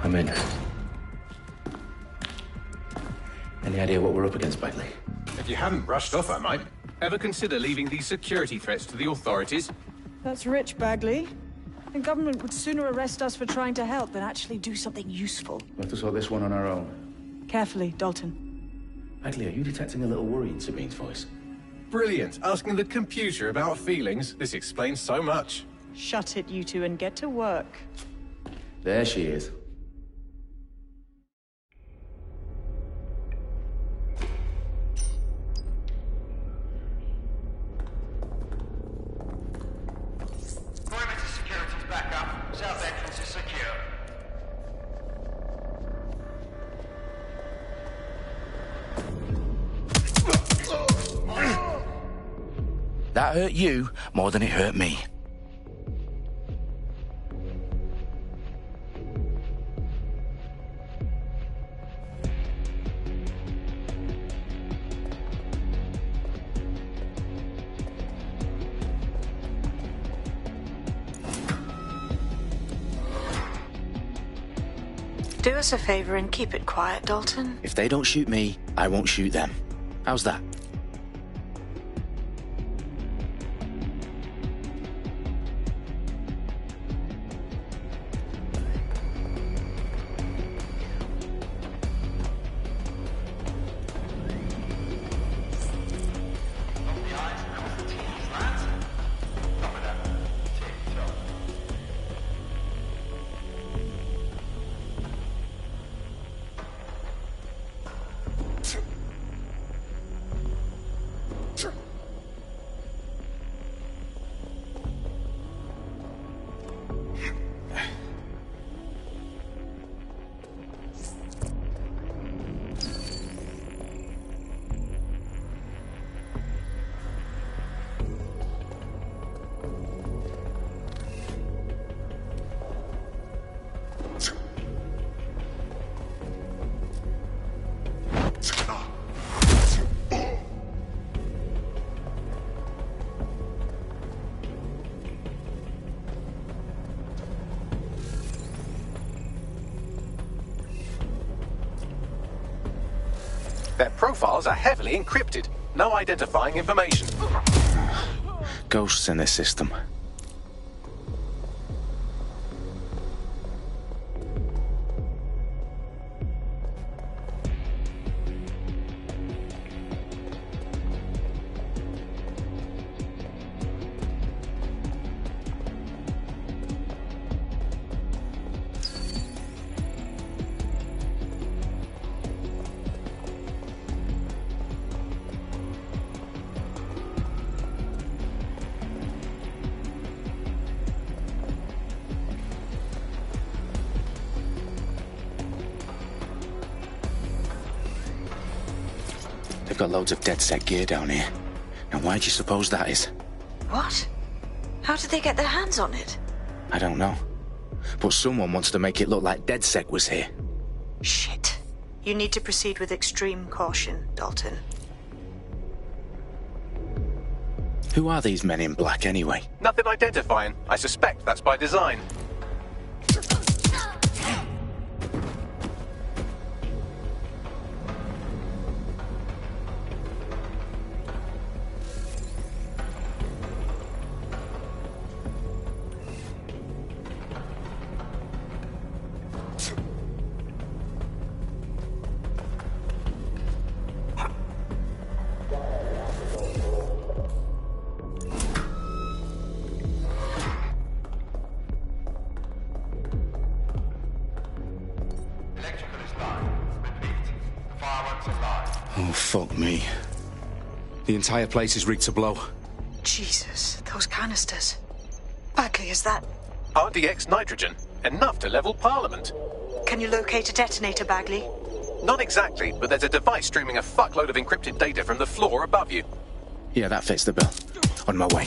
I'm in. Any idea what we're up against, Bagley? If you haven't brushed off, I might. Ever consider leaving these security threats to the authorities? That's rich, Bagley. The government would sooner arrest us for trying to help than actually do something useful. We have to sort this one on our own. Carefully, Dalton. Bagley, are you detecting a little worry in Sabine's voice? Brilliant. Asking the computer about feelings. This explains so much. Shut it, you two, and get to work. There she is. Perimeter security's back up. South entrance is secure. That hurt you more than it hurt me. Do us a favor and keep it quiet, Dalton. If they don't shoot me, I won't shoot them. How's that? Their profiles are heavily encrypted. No identifying information. Ghosts in this system. They've got loads of dead-set gear down here. Now why do you suppose that is? What? How did they get their hands on it? I don't know. But someone wants to make it look like DedSec was here. Shit. You need to proceed with extreme caution, Dalton. Who are these men in black anyway? Nothing identifying. I suspect that's by design. Oh, fuck me. The entire place is rigged to blow. Jesus, those canisters. Bagley, is that... RDX nitrogen. Enough to level Parliament. Can you locate a detonator, Bagley? Not exactly, but there's a device streaming a fuckload of encrypted data from the floor above you. Yeah, that fits the bill. On my way.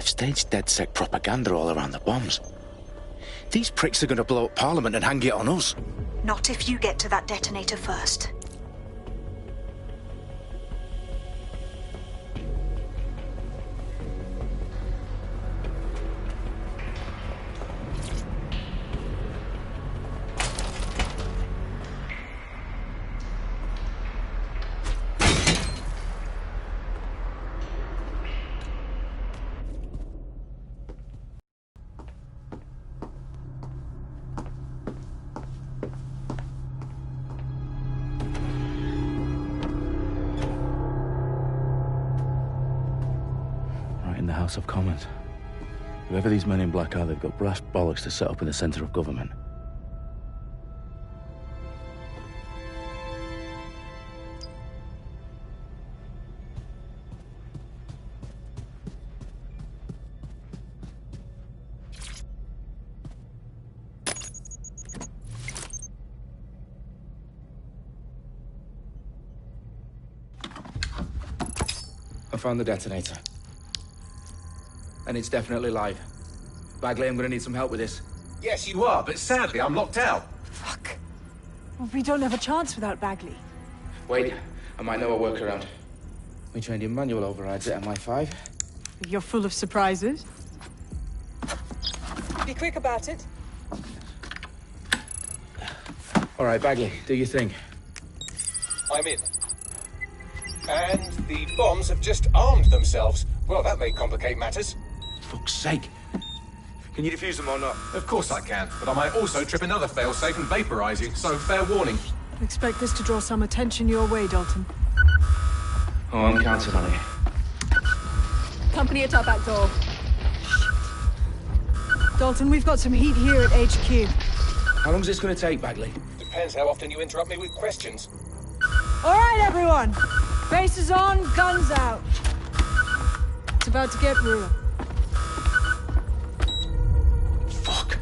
They've staged DedSec propaganda all around the bombs. These pricks are going to blow up Parliament and hang it on us. Not if you get to that detonator first. In the House of Commons. Whoever these men in black are, they've got brass bollocks to set up in the centre of government. I found the detonator. And it's definitely live. Bagley, I'm gonna need some help with this. Yes, you are, but sadly I'm locked out. Fuck. Well, we don't have a chance without Bagley. Wait, I might know a workaround. We trained in manual overrides at MI5. You're full of surprises. Be quick about it. All right, Bagley, do your thing. I'm in. And the bombs have just armed themselves. Well, that may complicate matters. Fuck's sake. Can you defuse them or not? Of course I can, but I might also trip another failsafe and vaporize you, so fair warning. I expect this to draw some attention your way, Dalton. Oh, I'm counting on it. Company at our back door. Dalton, we've got some heat here at HQ. How long's this gonna take, Bagley? Depends how often you interrupt me with questions. All right, everyone. Faces on, guns out. It's about to get real. Fuck.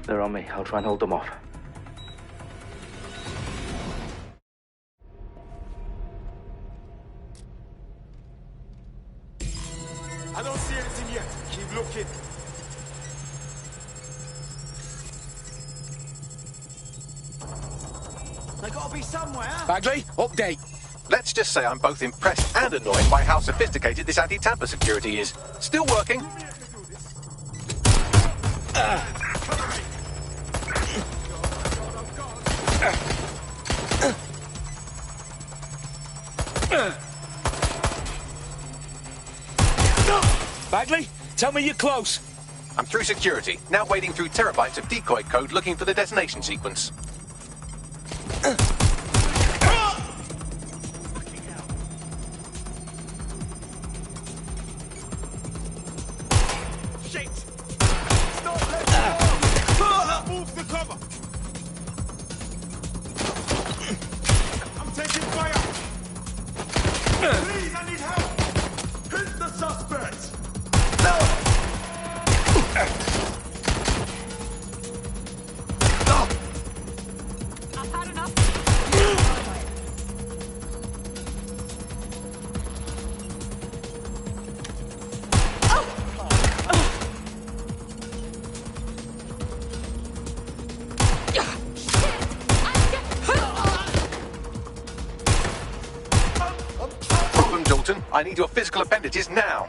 They're on me. I'll try and hold them off. I don't see anything yet. Keep looking. They gotta be somewhere. Bagley, update. Let's just say I'm both impressed and annoyed by how sophisticated this anti-tamper security is. Still working. Bagley, tell me you're close. I'm through security, now wading through terabytes of decoy code looking for the detonation sequence. Shit! Stop, let's go! Move the cover! I'm taking fire! Please, I need help! Hit the suspect! I've had enough. Problem, Dalton. I need your physical appendages now.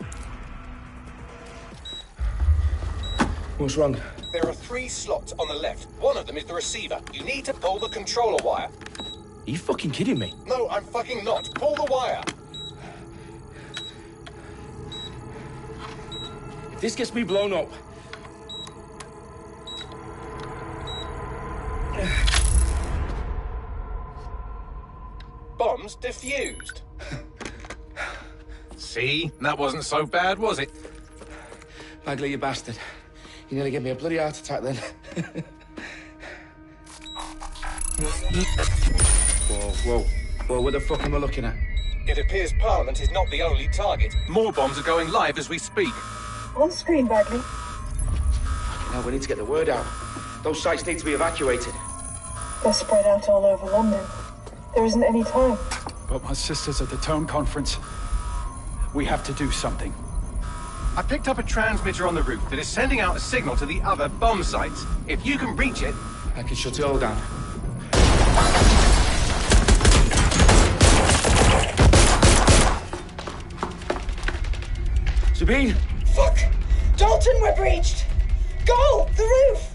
What's wrong? There are 3 slots on the left. One of them is the receiver. You need to pull the controller wire. Are you fucking kidding me? No, I'm fucking not. Pull the wire. If this gets me blown up... Bombs defused. See? That wasn't so bad, was it? Bagley, you bastard. You nearly gave me a bloody heart attack then. Whoa, what the fuck am I looking at? It appears Parliament is not the only target. More bombs are going live as we speak. On screen, Bagley. Now we need to get the word out. Those sites need to be evacuated. They're spread out all over London. There isn't any time. But my sister's at the Tone Conference. We have to do something. I picked up a transmitter on the roof that is sending out a signal to the other bomb sites. If you can reach it... I can shut it all down. Sabine! Fuck! Dalton, we're breached! Go! The roof!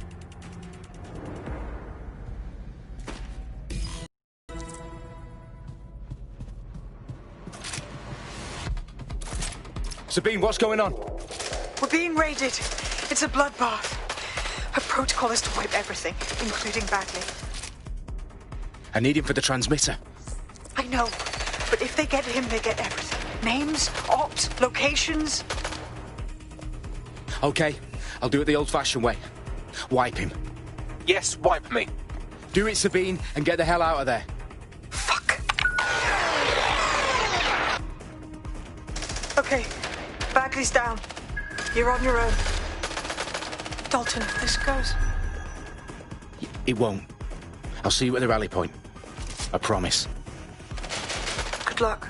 Sabine, what's going on? We're being raided. It's a bloodbath. Her protocol is to wipe everything, including Bagley. I need him for the transmitter. I know, but if they get him, they get everything. Names, ops, locations. Okay, I'll do it the old-fashioned way. Wipe him. Yes, wipe me. Do it, Sabine, and get the hell out of there. Fuck. Okay, Bagley's down. You're on your own. Dalton, if this goes... It won't. I'll see you at the rally point. I promise. Good luck.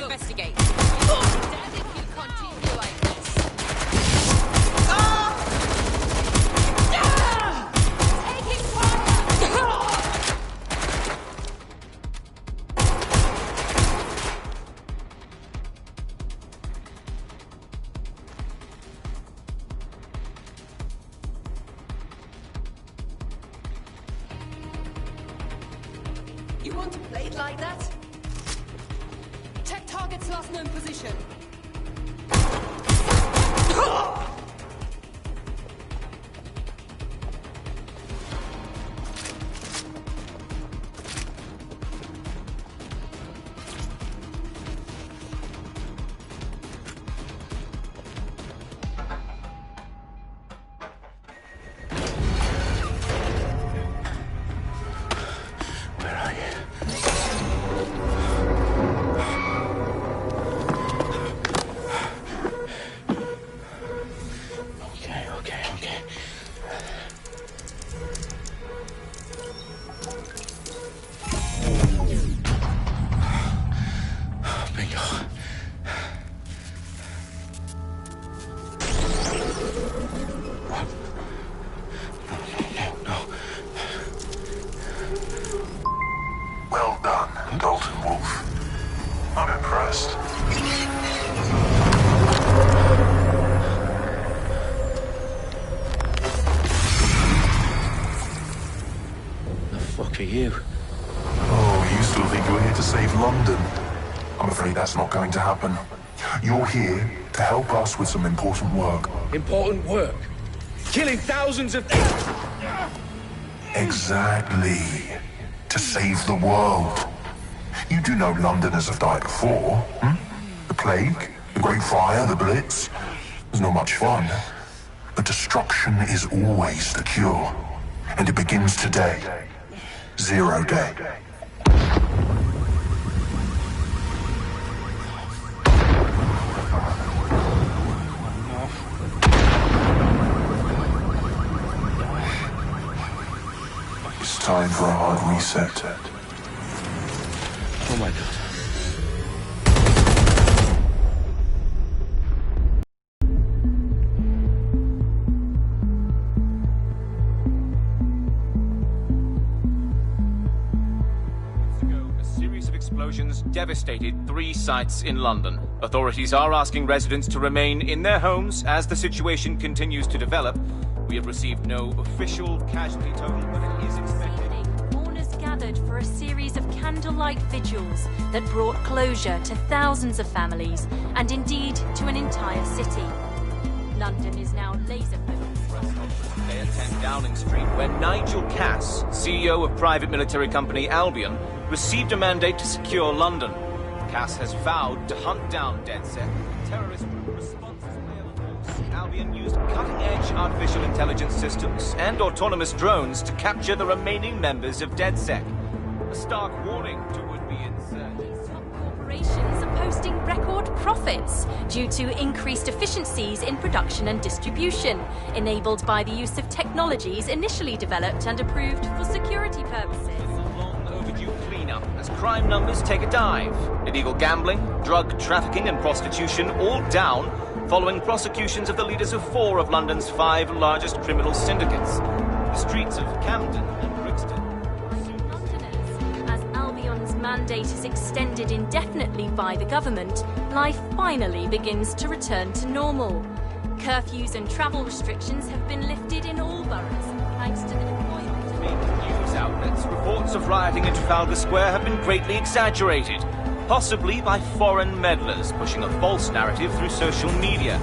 Investigate. Dead if you continue like this. Taking fire! You want to play it like that? Check target's last known position. For you. Oh, you still think you're here to save London? I'm afraid that's not going to happen. You're here to help us with some important work. Important work? Killing thousands of... Exactly. To save the world. You do know Londoners have died before, hmm? The Plague, the Great Fire, the Blitz. It's not much fun. But destruction is always the cure. And it begins today. 0 day. It's time for a hard reset. Oh my God. Explosions devastated 3 sites in London. Authorities are asking residents to remain in their homes as the situation continues to develop, We have received no official casualty total, but it is expected. Mourners gathered for a series of candlelight vigils that brought closure to thousands of families, and indeed to an entire city. London is now laser-focused. They attend Downing Street, where Nigel Cass, CEO of private military company Albion, received a mandate to secure London. Cass has vowed to hunt down DedSec. Terrorist responses Albion used cutting-edge artificial intelligence systems and autonomous drones to capture the remaining members of DedSec. A stark warning to would-be insurgents. Corporations are posting record profits due to increased efficiencies in production and distribution, enabled by the use of technologies initially developed and approved for security purposes. Overdue cleanup as crime numbers take a dive. Illegal gambling, drug trafficking and prostitution all down following prosecutions of the leaders of 4 of London's 5 largest criminal syndicates. The streets of Camden and Brixton. Londoners, as Albion's mandate is extended indefinitely by the government, life finally begins to return to normal. Curfews and travel restrictions have been lifted in all boroughs, thanks to the deployment of news outlets. Reports of rioting in Trafalgar Square have been greatly exaggerated, possibly by foreign meddlers pushing a false narrative through social media.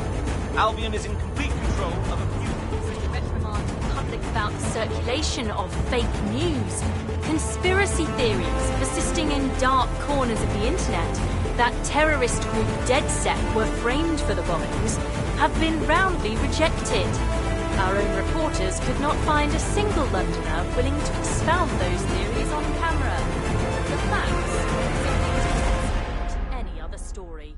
Albion is in complete control of a few... reprimand the public about the circulation of fake news, conspiracy theories persisting in dark corners of the internet that terrorist group DedSec were framed for the bombings have been roundly rejected. Our own reporters could not find a single Londoner willing to expound those theories on camera. The facts simply any other story.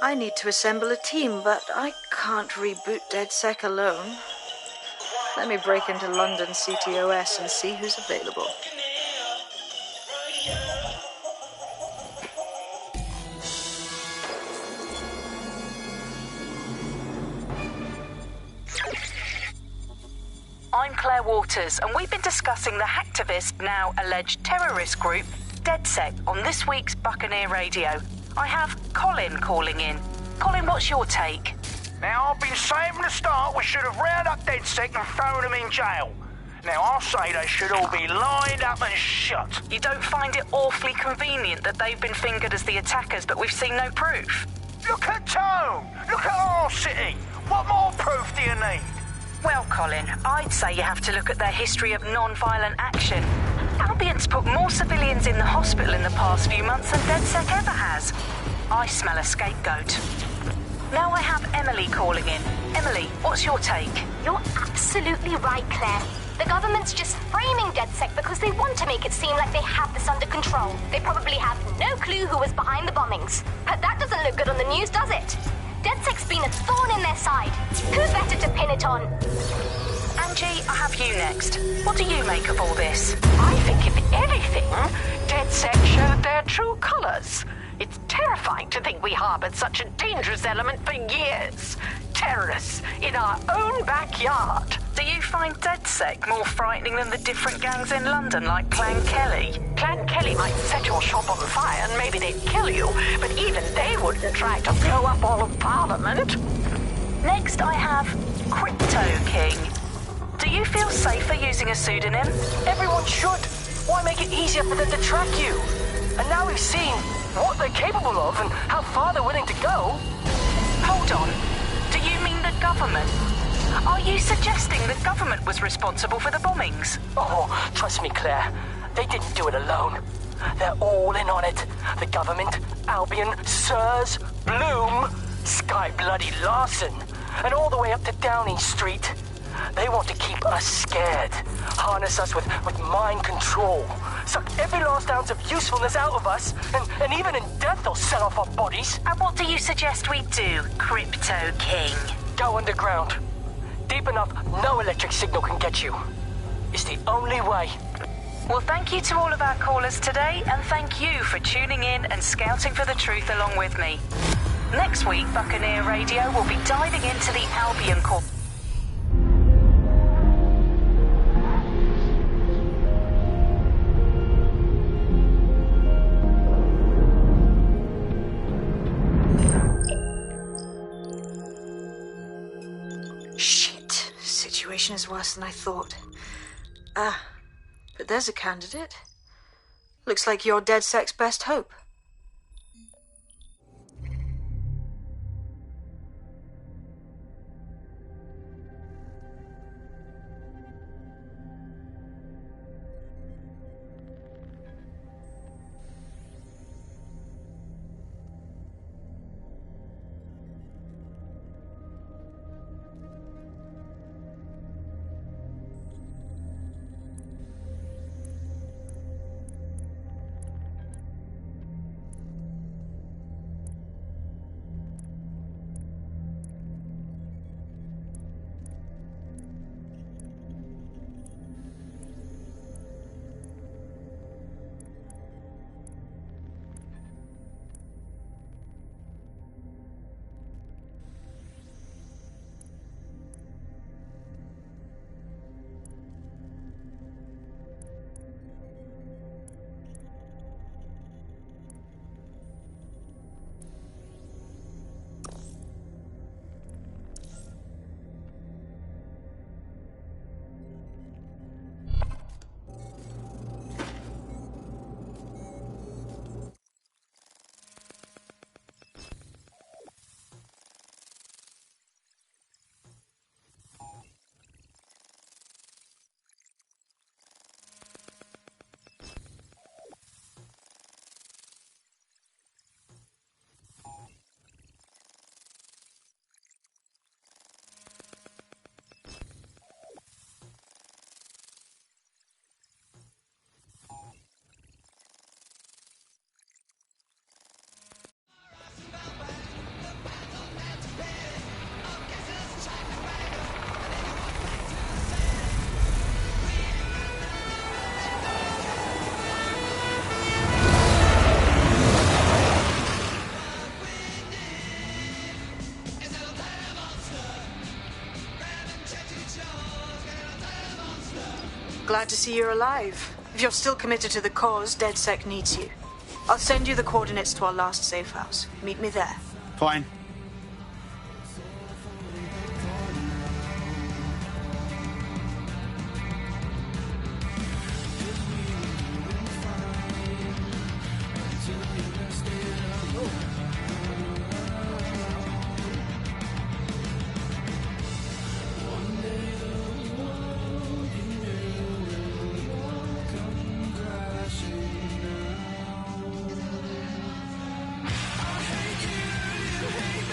I need to assemble a team, but I can't reboot DedSec alone. Let me break into London CTOS and see who's available. I'm Claire Waters, and we've been discussing the hacktivist, now alleged terrorist group, DedSec, on this week's Buccaneer Radio. I have Colin calling in. Colin, what's your take? Now, I've been saying from the start we should have rounded up DedSec and thrown them in jail. Now, I'll say they should all be lined up and shot. You don't find it awfully convenient that they've been fingered as the attackers, but we've seen no proof? Look at Tone! Look at our city! What more proof do you need? Well, Colin, I'd say you have to look at their history of non-violent action. Albion's put more civilians in the hospital in the past few months than DedSec ever has. I smell a scapegoat. Now I have Emily calling in. Emily, what's your take? You're absolutely right, Claire. The government's just framing DedSec because they want to make it seem like they have this under control. They probably have no clue who was behind the bombings. But that doesn't look good on the news, does it? DedSec's been a thorn in their side. Who better to pin it on? Angie, I have you next. What do you make of all this? I think, if anything, DedSec showed their true colors. It's terrifying to think we harbored such a dangerous element for years. Terrorists in our own backyard. Do you find DedSec more frightening than the different gangs in London, like Clan Kelly? Clan Kelly might set your shop on fire and maybe they'd kill you, but even they wouldn't try to blow up all of Parliament. Next, I have Crypto King. Do you feel safer using a pseudonym? Everyone should. Why make it easier for them to track you? And now we've seen what they're capable of and how far they're willing to go. Hold on. Do you mean the government? Are you suggesting the government was responsible for the bombings? Oh, trust me, Claire. They didn't do it alone. They're all in on it. The government, Albion, Sirs, Bloom, Sky Bloody Larson, and all the way up to Downing Street. They want to keep us scared, harness us with mind control, suck every last ounce of usefulness out of us, and even in death they'll sell off our bodies. And what do you suggest we do, Crypto King? Go underground. Deep enough, no electric signal can get you. It's the only way. Well, thank you to all of our callers today, and thank you for tuning in and scouting for the truth along with me. Next week, Buccaneer Radio will be diving into the Albion Corp. Shit. Situation is worse than I thought. But there's a candidate. Looks like you're DedSec's best hope. Glad to see you're alive. If you're still committed to the cause, DedSec needs you. I'll send you the coordinates to our last safe house. Meet me there. Fine. Hate you.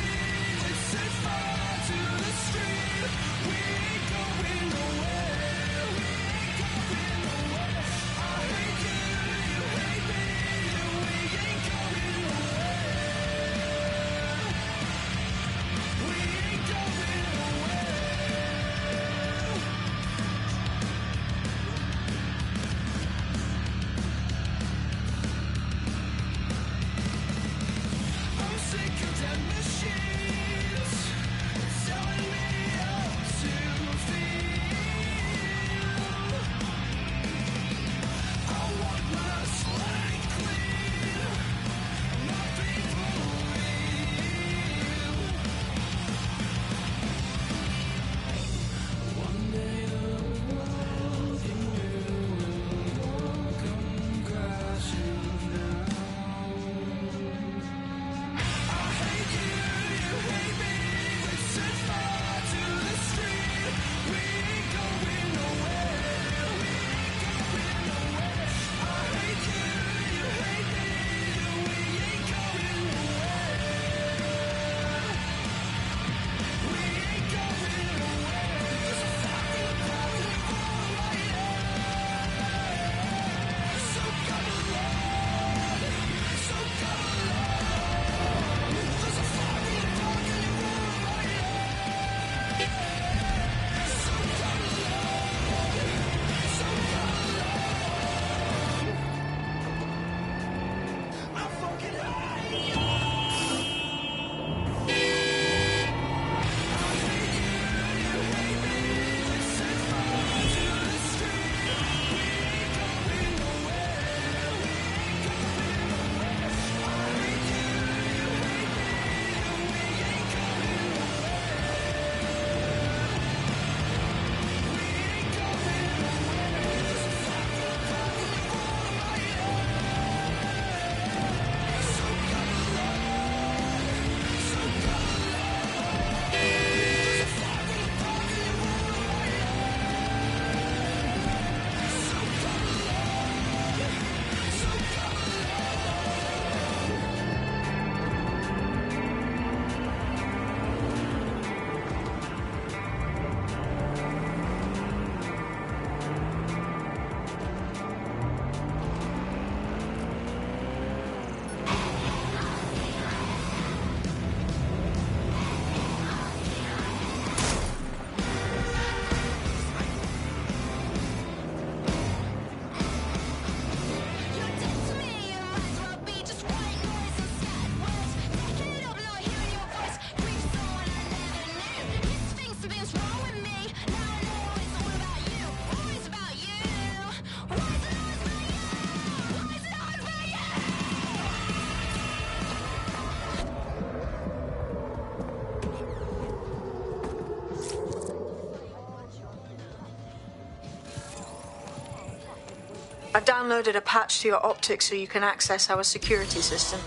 I've downloaded a patch to your optics so you can access our security system.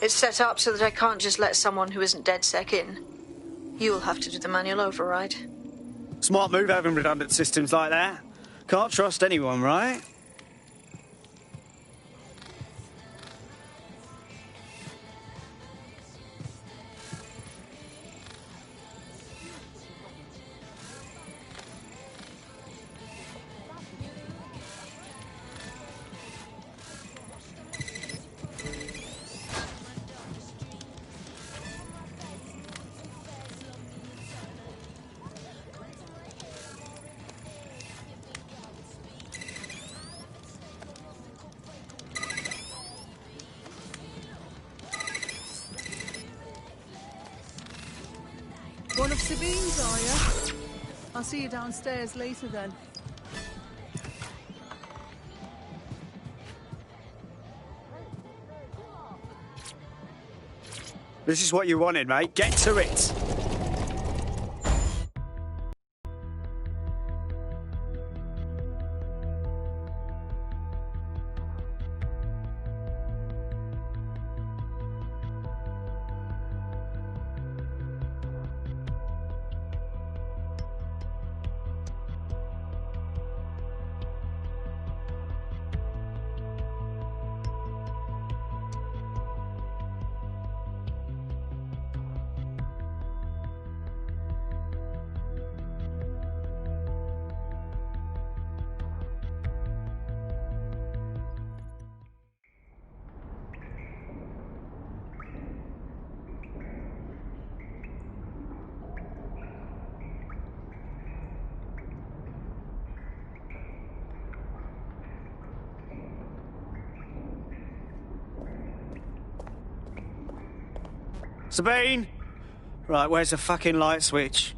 It's set up so that I can't just let someone who isn't DedSec in. You'll have to do the manual override. Smart move having redundant systems like that. Can't trust anyone, right? One of Sabine's, are you? I'll see you downstairs later then. This is what you wanted, mate. Get to it. Sabine! Right, where's the fucking light switch?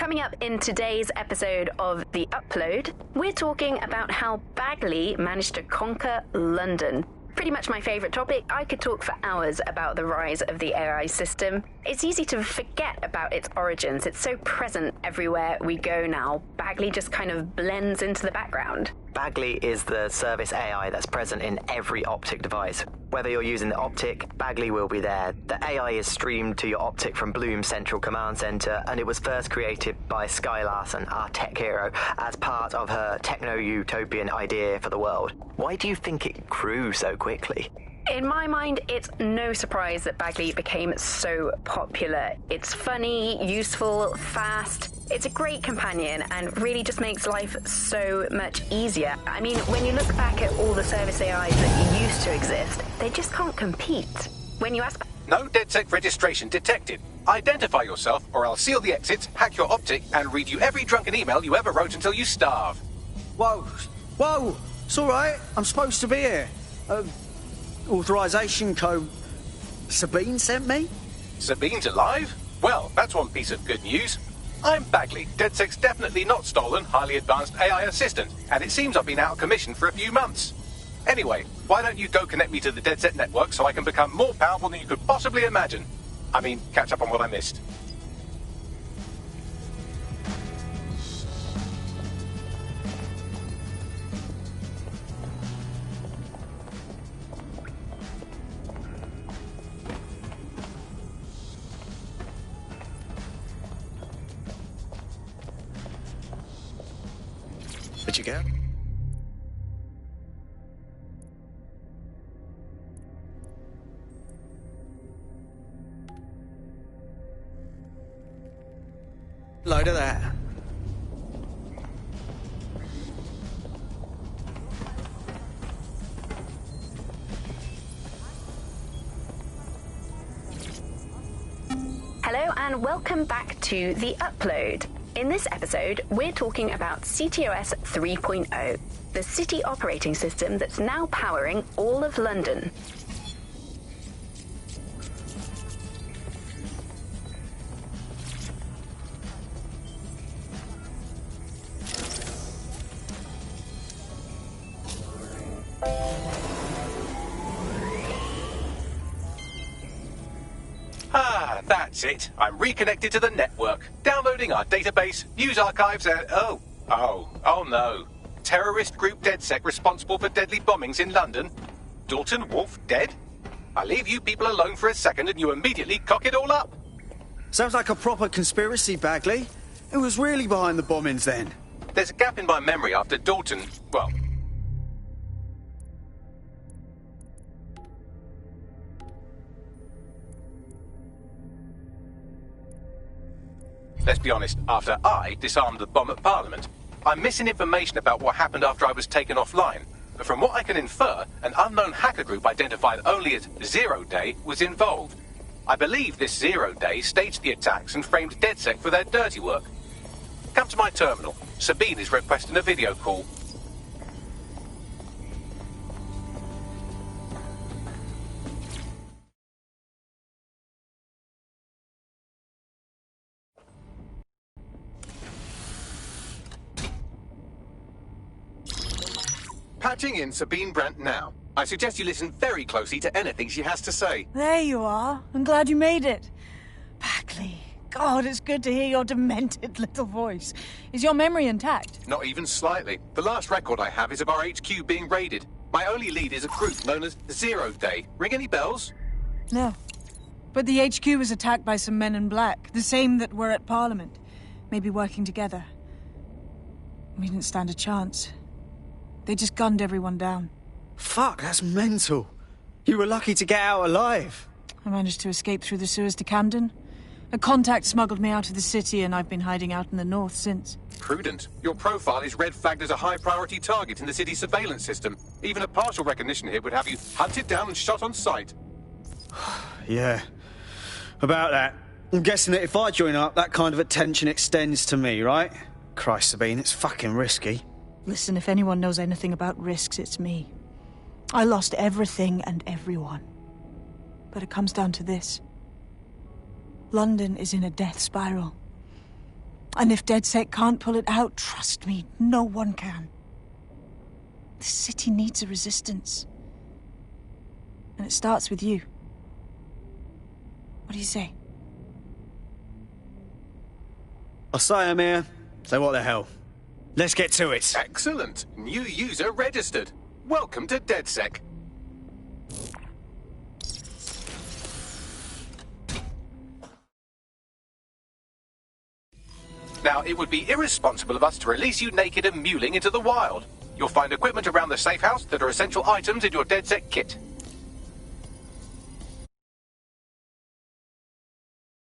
Coming up in today's episode of The Upload, we're talking about how Bagley managed to conquer London. Pretty much my favourite topic. I could talk for hours about the rise of the AI system. It's easy to forget about its origins. It's so present everywhere we go now. Bagley just kind of blends into the background. Bagley is the service AI that's present in every optic device. Whether you're using the optic, Bagley will be there. The AI is streamed to your optic from Bloom's central command center, and it was first created by Sky Larson, our tech hero, as part of her techno-utopian idea for the world. Why do you think it grew so quickly? In my mind, it's no surprise that Bagley became so popular. It's funny, useful, fast. It's a great companion and really just makes life so much easier. I mean, when you look back at all the service AIs that used to exist, they just can't compete. When you ask... No DedSec registration detected. Identify yourself or I'll seal the exits, hack your optic, and read you every drunken email you ever wrote until you starve. Whoa! Whoa! It's all right. I'm supposed to be here. Authorization code Sabine sent me? Sabine's alive? Well, that's one piece of good news. I'm Bagley, DedSec's definitely not stolen, highly advanced AI assistant, and it seems I've been out of commission for a few months. Anyway, why don't you go connect me to the DedSec network so I can become more powerful than you could possibly imagine? I mean, catch up on what I missed. Did you get? Load of that. Hello and welcome back to The Upload. In this episode, we're talking about CTOS 3.0, the city operating system that's now powering all of London. That's it. I'm reconnected to the network, downloading our database, news archives, and... Oh no. Terrorist group DedSec responsible for deadly bombings in London? Dalton Wolf dead? I leave you people alone for a second and you immediately cock it all up. Sounds like a proper conspiracy, Bagley. Who was really behind the bombings then? There's a gap in my memory after Dalton... well... Let's be honest, after I disarmed the bomb at Parliament, I'm missing information about what happened after I was taken offline. But from what I can infer, an unknown hacker group identified only as Zero Day was involved. I believe this Zero Day staged the attacks and framed DedSec for their dirty work. Come to my terminal. Sabine is requesting a video call. Patching in Sabine Brandt now. I suggest you listen very closely to anything she has to say. There you are. I'm glad you made it. Bagley. God, it's good to hear your demented little voice. Is your memory intact? Not even slightly. The last record I have is of our HQ being raided. My only lead is a group known as Zero Day. Ring any bells? No. But the HQ was attacked by some men in black, the same that were at Parliament. Maybe working together. We didn't stand a chance. They just gunned everyone down. Fuck, that's mental. You were lucky to get out alive. I managed to escape through the sewers to Camden. A contact smuggled me out of the city and I've been hiding out in the north since. Prudent. Your profile is red flagged as a high-priority target in the city's surveillance system. Even a partial recognition here would have you hunted down and shot on sight. Yeah. About that. I'm guessing that if I join up, that kind of attention extends to me, right? Christ, Sabine, it's fucking risky. Listen, if anyone knows anything about risks, it's me. I lost everything and everyone. But it comes down to this. London is in a death spiral. And if DedSec can't pull it out, trust me, no one can. The city needs a resistance. And it starts with you. What do you say? I say, Amir. So what the hell? Let's get to it. Excellent. New user registered. Welcome to DedSec. Now, it would be irresponsible of us to release you naked and mewling into the wild. You'll find equipment around the safe house that are essential items in your DedSec kit.